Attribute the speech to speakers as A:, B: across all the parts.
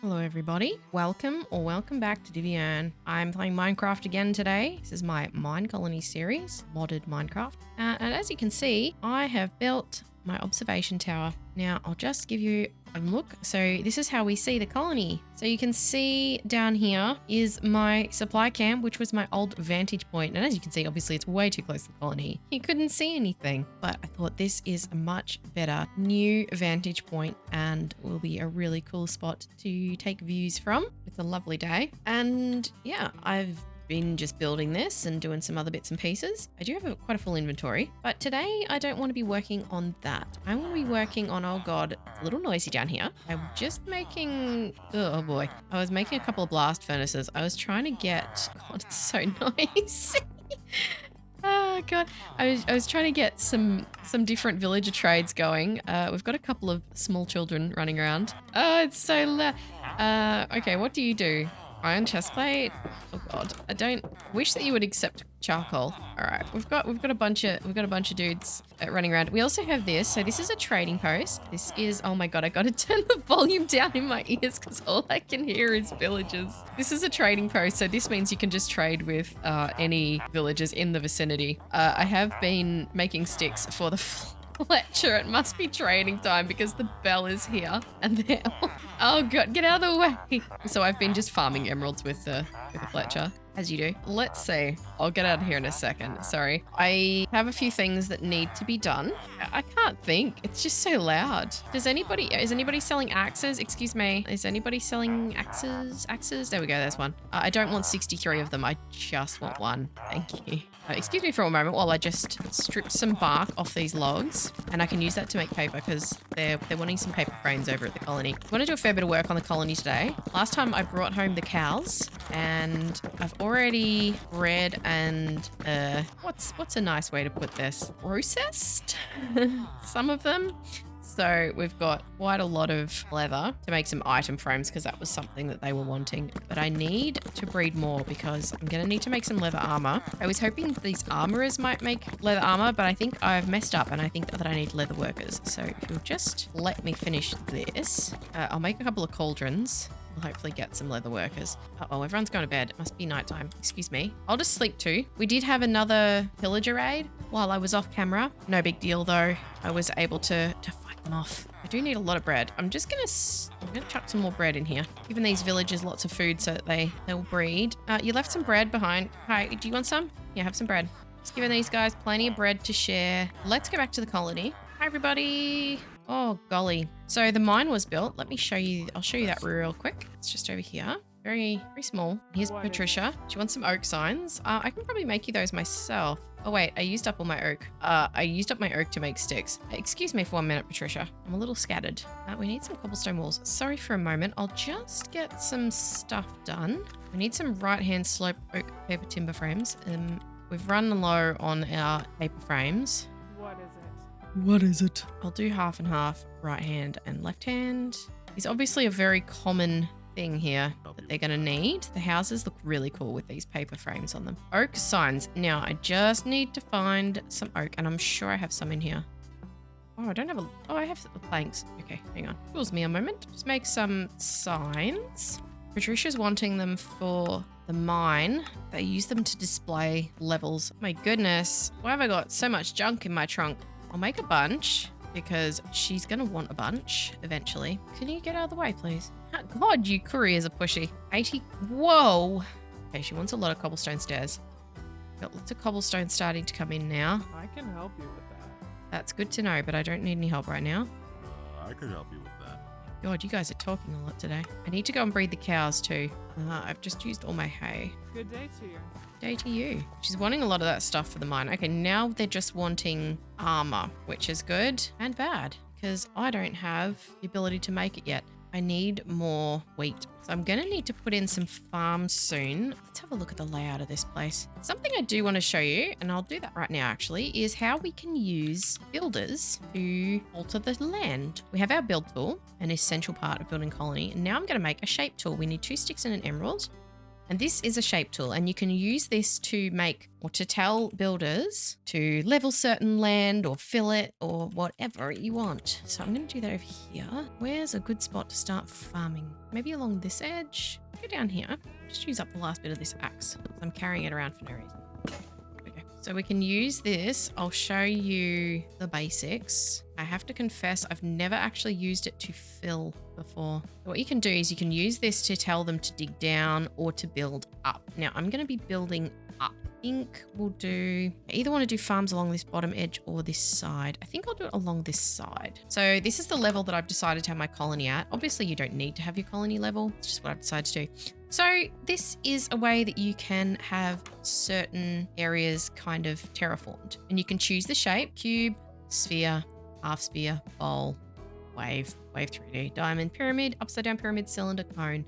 A: Hello everybody, welcome back to Diviern. I'm playing Minecraft again today. This is my Minecolonies series, modded Minecraft. And as you can see, I have built my observation tower. Now I'll just give you a look. So this is how we see the colony. So you can see down here is my supply camp, which was my old vantage point. And as you can see, obviously it's way too close to the colony. You couldn't see anything, but I thought this is a much better new vantage point and will be a really cool spot to take views from. It's a lovely day. And yeah, I've been just building this and doing some other bits and pieces. I do have quite a full inventory, but today I don't want to be working on that. I want to be working on, oh god, it's a little noisy down here. I'm just making, oh boy. I was making a couple of blast furnaces. I was trying to get, god, it's so noisy. Oh god, I was trying to get some different villager trades going. We've got a couple of small children running around. Oh, it's so loud. Okay, what do you do? Iron chestplate. Oh god, I wish that you would accept charcoal. All right, we've got a bunch of dudes running around. We also have this. So this is a trading post. This is, oh my god, I got to turn the volume down in my ears because all I can hear is villagers. This is a trading post, so this means you can just trade with any villagers in the vicinity. I have been making sticks for the Fletcher. It must be trading time because the bell is here and they're oh god, get out of the way. So I've been just farming emeralds with the Fletcher, as you do. Let's see. I'll get out of here in a second. Sorry. I have a few things that need to be done. I can't think. It's just so loud. Is anybody selling axes? Excuse me. Is anybody selling axes? Axes? There we go. There's one. I don't want 63 of them. I just want one. Thank you. Excuse me for a moment while I just strip some bark off these logs, and I can use that to make paper because they're wanting some paper frames over at the colony. I want to do a fair bit of work on the colony today. Last time I brought home the cows, and I've already bred and what's a nice way to put this? Processed some of them. So we've got quite a lot of leather to make some item frames because that was something that they were wanting. But I need to breed more because I'm going to need to make some leather armor. I was hoping these armorers might make leather armor, but I think I've messed up and I think that I need leather workers. So if you'll just let me finish this, I'll make a couple of cauldrons. We'll hopefully get some leather workers. Uh-oh, everyone's going to bed. It must be nighttime. Excuse me. I'll just sleep too. We did have another pillager raid while I was off camera. No big deal though. I was able to fight them off. I do need a lot of bread. I'm gonna chuck some more bread in here. Giving these villagers lots of food so that they'll breed. You left some bread behind. Hi, do you want some? Yeah, have some bread. Just giving these guys plenty of bread to share. Let's go back to the colony. Hi everybody. Oh golly. So the mine was built. Let me show you. I'll show you that real quick. It's just over here. Very small. Here's Patricia. Do you want some oak signs? I can probably make you those myself. Oh wait, I used up all my oak. I used up my oak to make sticks. Excuse me for 1 minute, Patricia. I'm a little scattered. We need some cobblestone walls. Sorry for a moment. I'll just get some stuff done. We need some right-hand slope oak paper timber frames. We've run low on our paper frames. What is it? I'll do half and half, right hand and left hand. It's obviously a very common thing here that they're going to need. The houses look really cool with these paper frames on them. Oak signs. Now, I just need to find some oak, and I'm sure I have some in here. Oh, I don't have I have the planks. Okay, hang on. Pause me a moment. Just make some signs. Patricia's wanting them for the mine. They use them to display levels. My goodness. Why have I got so much junk in my trunk? I'll make a bunch because she's going to want a bunch eventually. Can you get out of the way, please? God, you couriers are pushy. 80. Whoa. Okay, she wants a lot of cobblestone stairs. Got lots of cobblestone starting to come in now.
B: I can help you with that.
A: That's good to know, but I don't need any help right now.
C: I could help you with that.
A: God, you guys are talking a lot today. I need to go and breed the cows too. I've just used all my hay.
B: Good day to you.
A: Day to you. She's wanting a lot of that stuff for the mine. Okay, now they're just wanting armor, which is good and bad because I don't have the ability to make it yet. I need more wheat. So I'm going to need to put in some farms soon. Let's have a look at the layout of this place. Something I do want to show you, and I'll do that right now actually, is how we can use builders to alter the land. We have our build tool, an essential part of building colony. And now I'm going to make a shape tool. We need 2 sticks and an emerald. And this is a shape tool, and you can use this to make or to tell builders to level certain land or fill it or whatever you want. So I'm going to do that over here. Where's a good spot to start farming? Maybe along this edge. Go down here. Just use up the last bit of this axe. I'm carrying it around for no reason. Okay. So we can use this. I'll show you the basics. I have to confess, I've never actually used it to fill before. What you can do is you can use this to tell them to dig down or to build up. Now I'm going to be building up. I think we'll do, I either want to do farms along this bottom edge or this side. I think I'll do it along this side. So this is the level that I've decided to have my colony at. Obviously you don't need to have your colony level. It's just what I've decided to do. So this is a way that you can have certain areas kind of terraformed, and you can choose the shape: cube, sphere, half sphere, bowl, wave 3D, diamond, pyramid, upside down pyramid, cylinder, cone.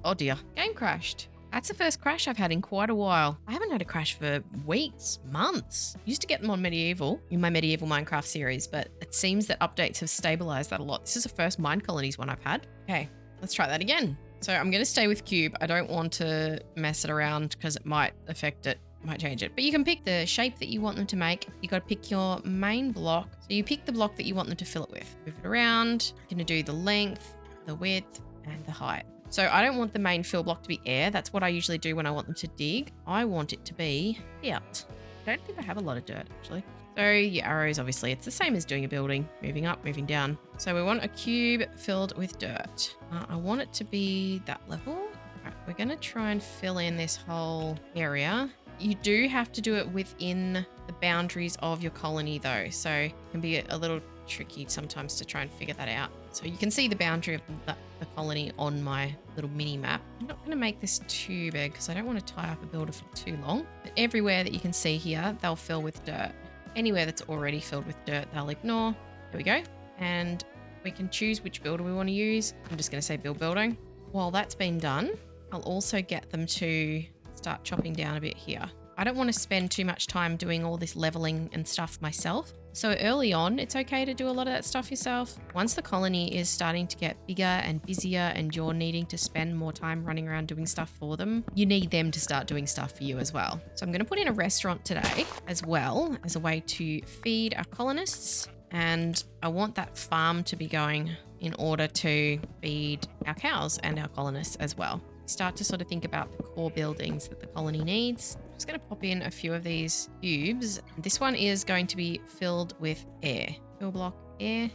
A: Oh dear, game crashed. That's the first crash I've had in quite a while. I haven't had a crash for weeks, months. Used to get them on medieval, in my medieval Minecraft series, but it seems that updates have stabilized that a lot. This is the first Minecolonies one I've had. Okay, let's try that again. So I'm going to stay with cube. I don't want to mess it around because it might affect it. Might change it, but you can pick the shape that you want them to make. You got to pick your main block. So you pick the block that you want them to fill it with. Move it around. You're going to do the length, the width, and the height. So I don't want the main fill block to be air. That's what I usually do when I want them to dig. I want it to be dirt. I don't think I have a lot of dirt actually. So your arrows, obviously, it's the same as doing a building. Moving up, moving down. So we want a cube filled with dirt. I want it to be that level. All right, we're going to try and fill in this whole area. You do have to do it within the boundaries of your colony though, so it can be a little tricky sometimes to try and figure that out. So you can see the boundary of the colony on my little mini map. I'm not going to make this too big because I don't want to tie up a builder for too long. But everywhere that you can see here, they'll fill with dirt. Anywhere that's already filled with dirt, they'll ignore. There we go. And we can choose which builder we want to use. I'm just going to say build building. While that's been done, I'll also get them to start chopping down a bit here. I don't want to spend too much time doing all this leveling and stuff myself. So early on, it's okay to do a lot of that stuff yourself. Once the colony is starting to get bigger and busier and you're needing to spend more time running around doing stuff for them, you need them to start doing stuff for you as well. So I'm going to put in a restaurant today as well as a way to feed our colonists. And I want that farm to be going in order to feed our cows and our colonists as well. Start to sort of think about the core buildings that the colony needs. I'm just going to pop in a few of these cubes. This one is going to be filled with air. Fill block air.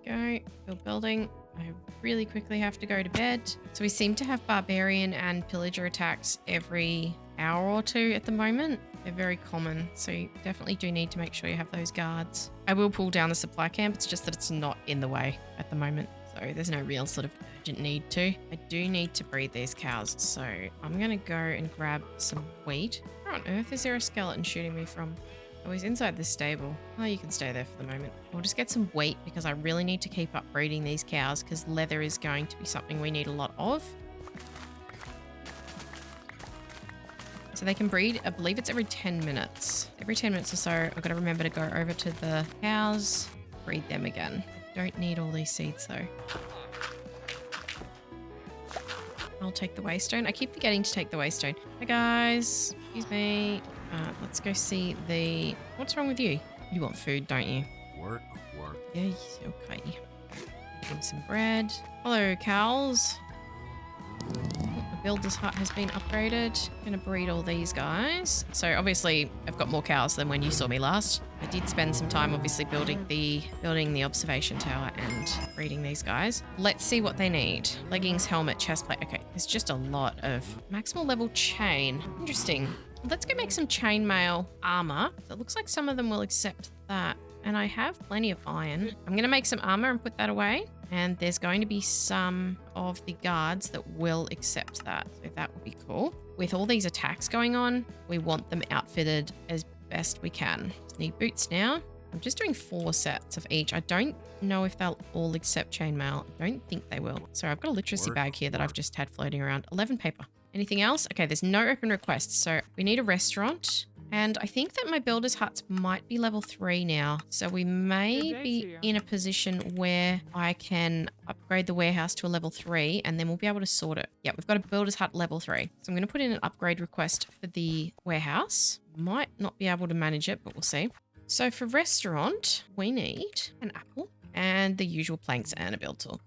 A: Go. Build building. I really quickly have to go to bed. So we seem to have barbarian and pillager attacks every hour or two at the moment. They're very common, so you definitely do need to make sure you have those guards. I will pull down the supply camp. It's just that it's not in the way at the moment. So there's no real sort of urgent need to. I do need to breed these cows, so I'm going to go and grab some wheat. Where on earth is there a skeleton shooting me from? Oh, he's inside the stable. Oh, you can stay there for the moment. We'll just get some wheat because I really need to keep up breeding these cows because leather is going to be something we need a lot of. So they can breed, I believe it's every 10 minutes. Every 10 minutes or so, I've got to remember to go over to the cows, breed them again. Don't need all these seeds though. I'll take the waystone. I keep forgetting to take the waystone. Hi guys, excuse me. Let's go see the... What's wrong with you? You want food, don't you?
C: Work.
A: Yeah, okay. Give me some bread. Hello, cows. The builder's hut has been upgraded. I'm gonna breed all these guys. So obviously I've got more cows than when you saw me last. I did spend some time obviously building the observation tower and breeding these guys. Let's see what they need. Leggings, helmet, chest plate. Okay, there's just a lot of maximal level chain. Interesting. Let's go make some chainmail armor. It looks like some of them will accept that. And I have plenty of iron. I'm going to make some armor and put that away. And there's going to be some of the guards that will accept that. So that would be cool. With all these attacks going on, we want them outfitted as best we can. Just need boots now. I'm just doing 4 sets of each. I don't know if they'll all accept chainmail. I don't think they will. So I've got a literacy bag here that I've just had floating around. 11 paper. Anything else? Okay, there's no open requests. So we need a restaurant. And I think that my builder's huts might be level 3 now. So we may
B: Good day to
A: be
B: you.
A: in a position where I can upgrade the warehouse to a level 3 and then we'll be able to sort it. Yeah, we've got a builder's hut level 3. So I'm going to put in an upgrade request for the warehouse. Might not be able to manage it, but we'll see. So for restaurant, we need an apple and the usual planks and a build tool.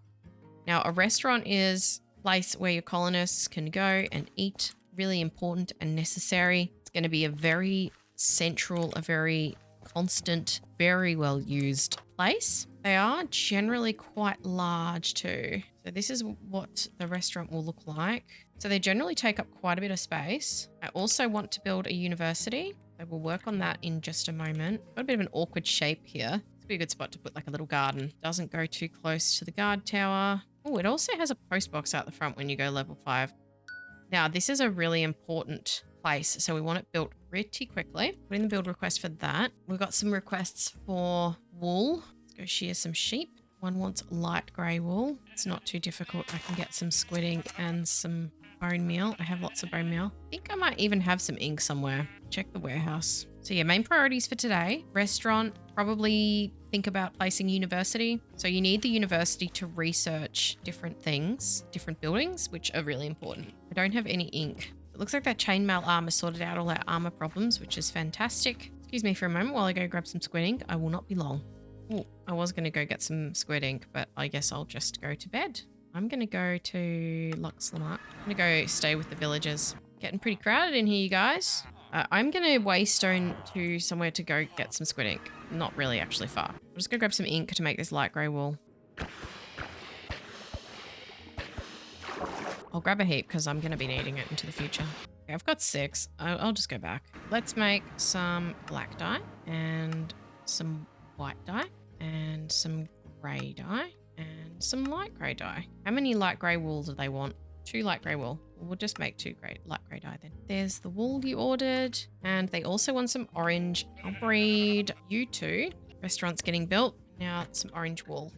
A: Now, a restaurant is a place where your colonists can go and eat. Really important and necessary. It's going to be a very central, a very constant, very well used place. They are generally quite large too. So this is what the restaurant will look like. So they generally take up quite a bit of space. I also want to build a university. So we'll work on that in just a moment. Got a bit of an awkward shape here. It's be a good spot to put like a little garden. Doesn't go too close to the guard tower. Oh, it also has a post box out the front when you go level 5. Now, this is a really important place, so we want it built pretty quickly. Put in the build request for that. We've got some requests for wool. Let's go shear some sheep. One wants light grey wool. It's not too difficult. I can get some squid ink and some bone meal. I have lots of bone meal. I think I might even have some ink somewhere. Check the warehouse. So yeah, main priorities for today. Restaurant, probably think about placing university. So you need the university to research different things, different buildings, which are really important. I don't have any ink. It looks like that chainmail armor sorted out all our armor problems, which is fantastic. Excuse me for a moment while I go grab some squid ink. I will not be long. Oh, I was going to go get some squid ink, but I guess I'll just go to bed. I'm going to go to Luxlamark. I'm going to go stay with the villagers. Getting pretty crowded in here, you guys. I'm going to waystone to somewhere to go get some squid ink. Not really actually far. I'm just going to grab some ink to make this light grey wool. I'll grab a heap because I'm going to be needing it into the future. Okay, I've got 6. I'll just go back. Let's make some black dye and some white dye and some grey dye and some light grey dye. How many light grey wool do they want? 2 light grey wool. We'll just make 2 light grey dye then. There's the wool you ordered. And they also want some orange. I'll breed you 2. Restaurant's getting built. Now some orange wool.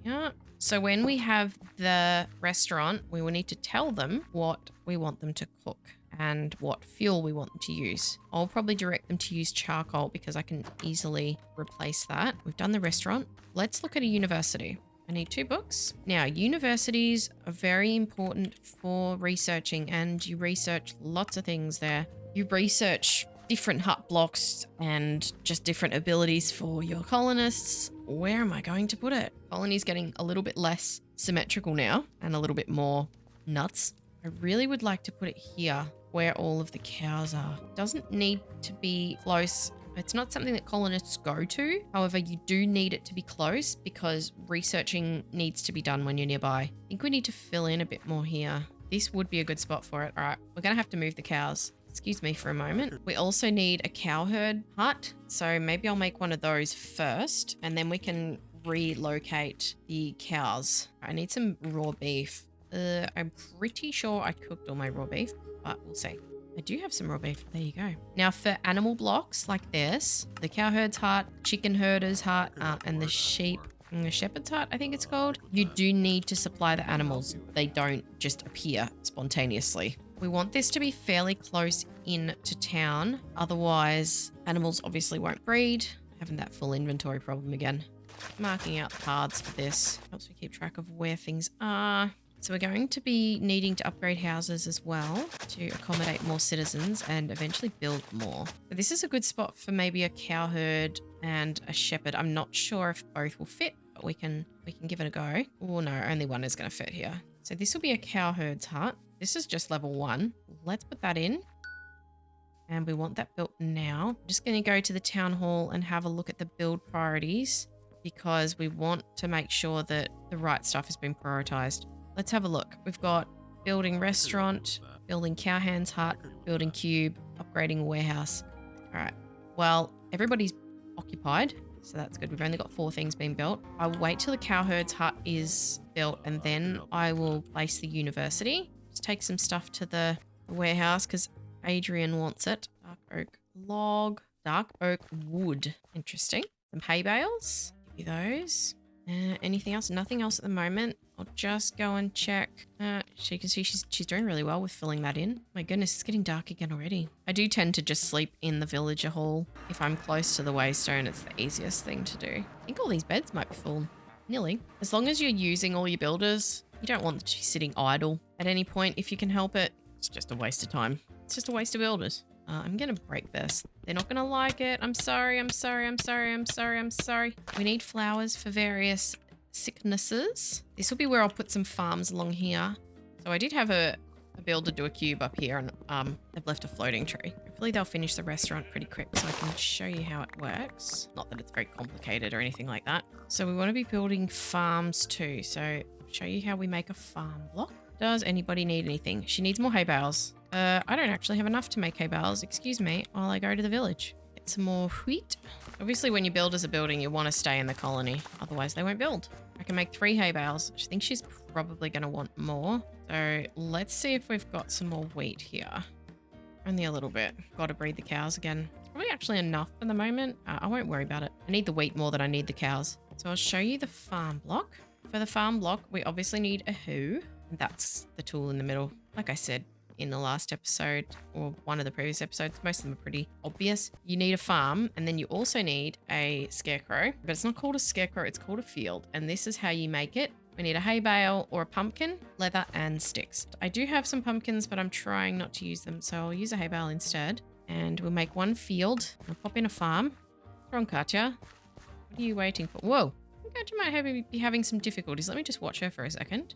A: Yeah. So when we have the restaurant, we will need to tell them what we want them to cook and what fuel we want them to use. I'll probably direct them to use charcoal because I can easily replace that. We've done the restaurant. Let's look at a university. I need 2 books. Now, universities are very important for researching, and you research lots of things there. You research different hut blocks and just different abilities for your colonists. Where am I going to put it? Colony's getting a little bit less symmetrical now and a little bit more nuts. I really would like to put it here where all of the cows are. It doesn't need to be close. It's not something that colonists go to. However, you do need it to be close because researching needs to be done when you're nearby. I think we need to fill in a bit more here. This would be a good spot for it. All right, we're going to have to move the cows. Excuse me for a moment. We also need a cow herd hut. So maybe I'll make one of those first and then we can relocate the cows. I need some raw beef. I'm pretty sure I cooked all my raw beef, but we'll see. I do have some raw beef. There you go. Now for animal blocks like this, the cow herd's hut, chicken herder's hut, and the sheep and the shepherd's hut, I think it's called. You do need to supply the animals. They don't just appear spontaneously. We want this to be fairly close in to town. Otherwise, animals obviously won't breed. Having that full inventory problem again. Marking out the cards for this helps me keep track of where things are. So we're going to be needing to upgrade houses as well to accommodate more citizens and eventually build more. But this is a good spot for maybe a cow herd and a shepherd. I'm not sure if both will fit, but we can give it a go. Oh no, only one is going to fit here. So this will be a cow herd's hut. This is just level 1. Let's put that in. And we want that built now. I'm just going to go to the town hall and have a look at the build priorities because we want to make sure that the right stuff has been prioritized. Let's have a look. We've got building restaurant, building cowhand's hut, building cube, upgrading a warehouse. All right. Well, everybody's occupied, so that's good. We've only got 4 things being built. I'll wait till the cowherd's hut is built and then I will place the university. Just take some stuff to the warehouse because Adrian wants it. Dark oak log, dark oak wood. Interesting. Some hay bales. Give you those. Anything else? Nothing else at the moment. I'll just go and check. You can see she's doing really well with filling that in. My goodness, it's getting dark again already. I do tend to just sleep in the villager hall. If I'm close to the waystone, it's the easiest thing to do. I think all these beds might be full. Nearly. As long as you're using all your builders, you don't want them to be sitting idle at any point if you can help it. It's just a waste of time. It's just a waste of builders. I'm going to break this. They're not going to like it. I'm sorry. I'm sorry. I'm sorry. I'm sorry. I'm sorry. We need flowers for various sicknesses. This will be where I'll put some farms along here. So I did have a builder do a cube up here and they've left a floating tree. Hopefully they'll finish the restaurant pretty quick so I can show you how it works. Not that it's very complicated or anything like that. So we want to be building farms too. So I'll show you how we make a farm block. Does anybody need anything? She needs more hay bales. I don't actually have enough to make hay bales. Excuse me while I go to the village. Get some more wheat. Obviously, when your builders are building, you want to stay in the colony. Otherwise, they won't build. I can make 3 hay bales. I think she's probably going to want more. So let's see if we've got some more wheat here. Only a little bit. Got to breed the cows again. It's probably actually enough for the moment. I won't worry about it. I need the wheat more than I need the cows. So I'll show you the farm block. For the farm block, we obviously need a hoe. That's the tool in the middle. Like I said in the last episode or one of the previous episodes, most of them are pretty obvious. You need a farm and then you also need a scarecrow, but it's not called a scarecrow, it's called a field. And this is how you make it. We need a hay bale or a pumpkin, leather and sticks. I do have some pumpkins, but I'm trying not to use them. So I'll use a hay bale instead and we'll make 1 field. I'll pop in a farm. Come on, Katya. What are you waiting for? Whoa. I think Katya might be having some difficulties. Let me just watch her for a second.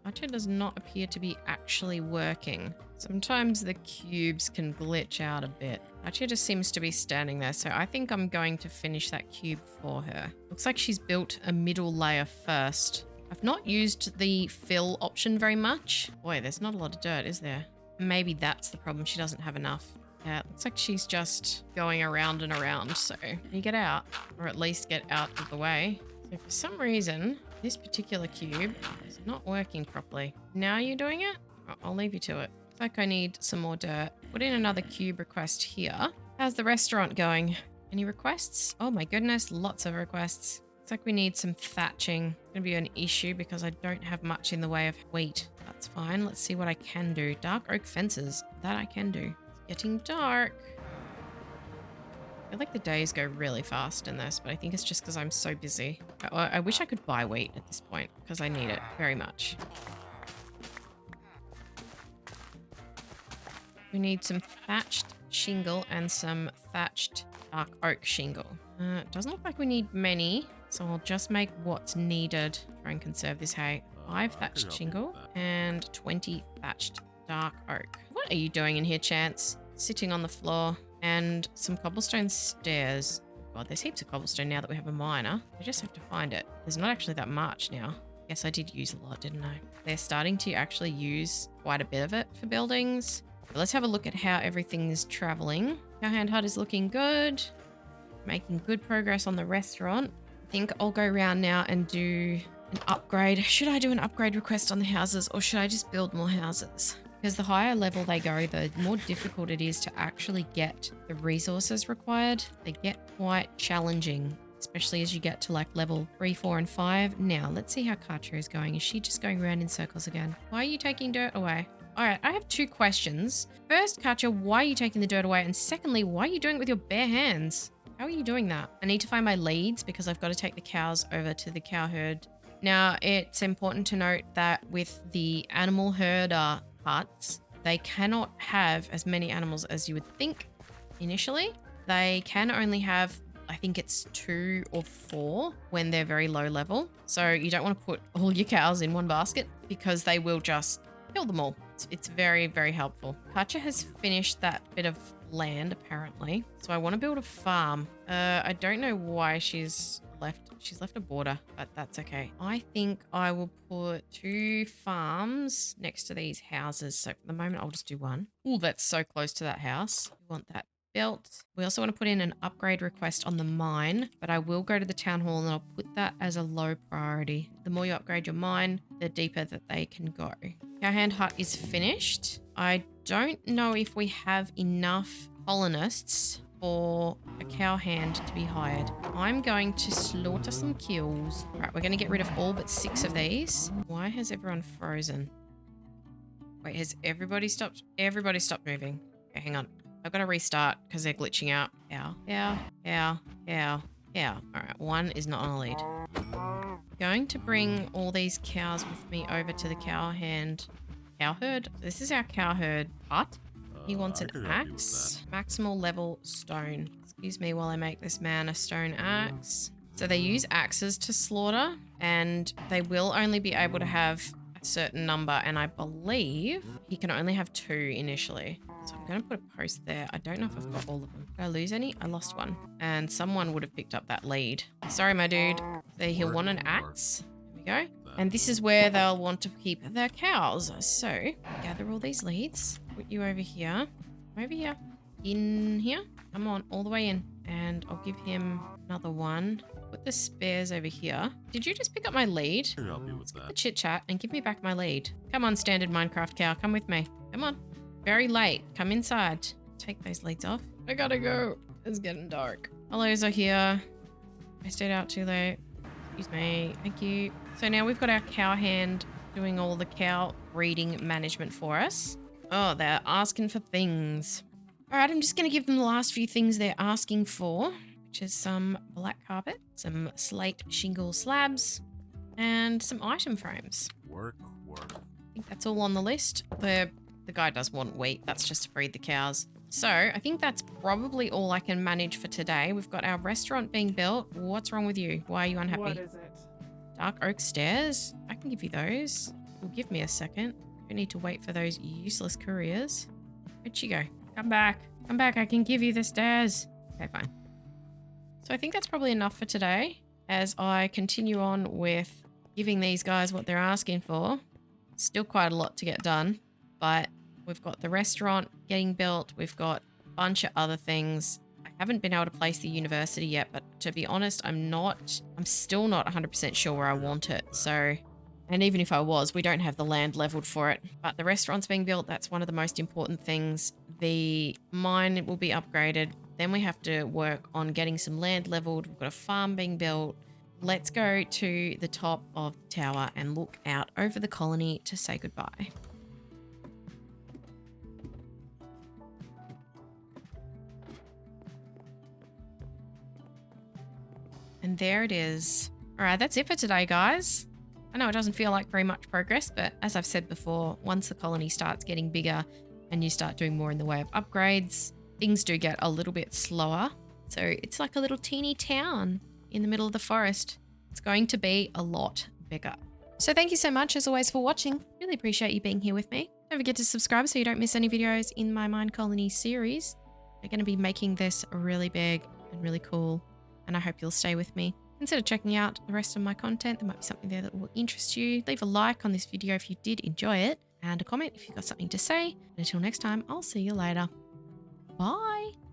A: Katya does not appear to be actually working. Sometimes the cubes can glitch out a bit. Katya just seems to be standing there, so I think I'm going to finish that cube for her. Looks like she's built a middle layer first. I've not used the fill option very much. Boy, there's not a lot of dirt, is there? Maybe that's the problem. She doesn't have enough. Yeah, it looks like she's just going around and around, so you get out, or at least get out of the way. So for some reason, this particular cube is not working properly. Now you're doing it? I'll leave you to it. Looks like I need some more dirt. Put in another cube request here. How's the restaurant going? Any requests? Oh my goodness, lots of requests. Looks like we need some thatching. It's gonna be an issue because I don't have much in the way of wheat. That's fine. Let's see what I can do. Dark oak fences. That I can do. It's getting dark. I feel like the days go really fast in this, but I think it's just because I'm so busy. I wish I could buy wheat at this point because I need it very much. We need some thatched shingle and some thatched dark oak shingle. It doesn't look like we need many, so I'll just make what's needed. Try and conserve this hay. 5 thatched shingle and 20 thatched dark oak. What are you doing in here, Chance? Sitting on the floor. And some cobblestone stairs. God, there's heaps of cobblestone now that we have a miner. I just have to find it. There's not actually that much now. Yes, I did use a lot, didn't I? They're starting to actually use quite a bit of it for buildings. But let's have a look at how everything is traveling. Our hand hut is looking good. Making good progress on the restaurant. I think I'll go around now and do an upgrade. Should I do an upgrade request on the houses or should I just build more houses? Because the higher level they go, the more difficult it is to actually get the resources required. They get quite challenging, especially as you get to like level 3, 4, and 5. Now, let's see how Katya is going. Is she just going around in circles again? Why are you taking dirt away? All right, I have 2 questions. First, Katya, why are you taking the dirt away? And secondly, why are you doing it with your bare hands? How are you doing that? I need to find my leads because I've got to take the cows over to the cow herd. Now, it's important to note that with the animal herder huts, they cannot have as many animals as you would think initially. They can only have, I think it's 2 or 4 when they're very low level. So you don't want to put all your cows in one basket because they will just kill them all. It's very, very helpful. Katya has finished that bit of land apparently. So I want to build a farm. I don't know why she's left a border, but that's okay. I think I will put 2 farms next to these houses. So for the moment, I'll just do 1. Oh, that's so close to that house. We want that built. We also want to put in an upgrade request on the mine, but I will go to the town hall and I'll put that as a low priority. The more you upgrade your mine, the deeper that they can go. Our hand hut is finished. I don't know if we have enough colonists for a cow hand to be hired. I'm going to slaughter some kills. All right, we're going to get rid of all but 6 of these. Why has everyone frozen? Wait, has everybody stopped? Everybody stopped moving. Okay, hang on. I've got to restart because they're glitching out. Cow, cow, cow, cow, cow. All right, 1 is not on a lead. Going to bring all these cows with me over to the cow herd. This is our cow herd hut. He wants an axe. Maximal level stone. Excuse me while I make this man a stone axe. So they use axes to slaughter, and they will only be able to have a certain number, and I believe he can only have 2 initially. So I'm going to put a post there. I don't know if I've got all of them. Did I lose any? I lost 1. And someone would have picked up that lead. Sorry, my dude. So he'll want an axe. There we go. And this is where they'll want to keep their cows. So gather all these leads. Put you over here. Over here. In here. Come on, all the way in. And I'll give him another 1. Put the spares over here. Did you just pick up my lead?
C: I can help you with that.
A: Chit chat and give me back my lead. Come on, standard Minecraft cow. Come with me. Come on. Very late. Come inside. Take those leads off. I gotta go. It's getting dark. Hellos are here. I stayed out too late. Excuse me. Thank you. So now we've got our cow hand doing all the cow breeding management for us. Oh, they're asking for things. All right, I'm just going to give them the last few things they're asking for, which is some black carpet, some slate shingle slabs, and some item frames.
C: Work.
A: I think that's all on the list. The guy does want wheat. That's just to breed the cows. So I think that's probably all I can manage for today. We've got our restaurant being built. What's wrong with you? Why are you unhappy?
B: What is it?
A: Dark oak stairs. I can give you those. Well, give me a second. You need to wait for those useless couriers. Where'd you go? Come back. Come back. I can give you the stairs. Okay, fine. So I think that's probably enough for today as I continue on with giving these guys what they're asking for. Still quite a lot to get done, but we've got the restaurant getting built. We've got a bunch of other things. I haven't been able to place the university yet, but to be honest, I'm still not 100% sure where I want it. So, and even if I was, we don't have the land leveled for it. But the restaurant's being built. That's one of the most important things. The mine will be upgraded. Then we have to work on getting some land leveled. We've got a farm being built. Let's go to the top of the tower and look out over the colony to say goodbye. And there it is. All right, that's it for today, guys. I know it doesn't feel like very much progress, but as I've said before, once the colony starts getting bigger and you start doing more in the way of upgrades, things do get a little bit slower. So it's like a little teeny town in the middle of the forest. It's going to be a lot bigger. So thank you so much, as always, for watching. Really appreciate you being here with me. Don't forget to subscribe so you don't miss any videos in my Minecolonies series. We're going to be making this really big and really cool, and I hope you'll stay with me. Consider checking out the rest of my content. There might be something there that will interest you. Leave a like on this video if you did enjoy it, and a comment if you've got something to say. And until next time, I'll see you later. Bye.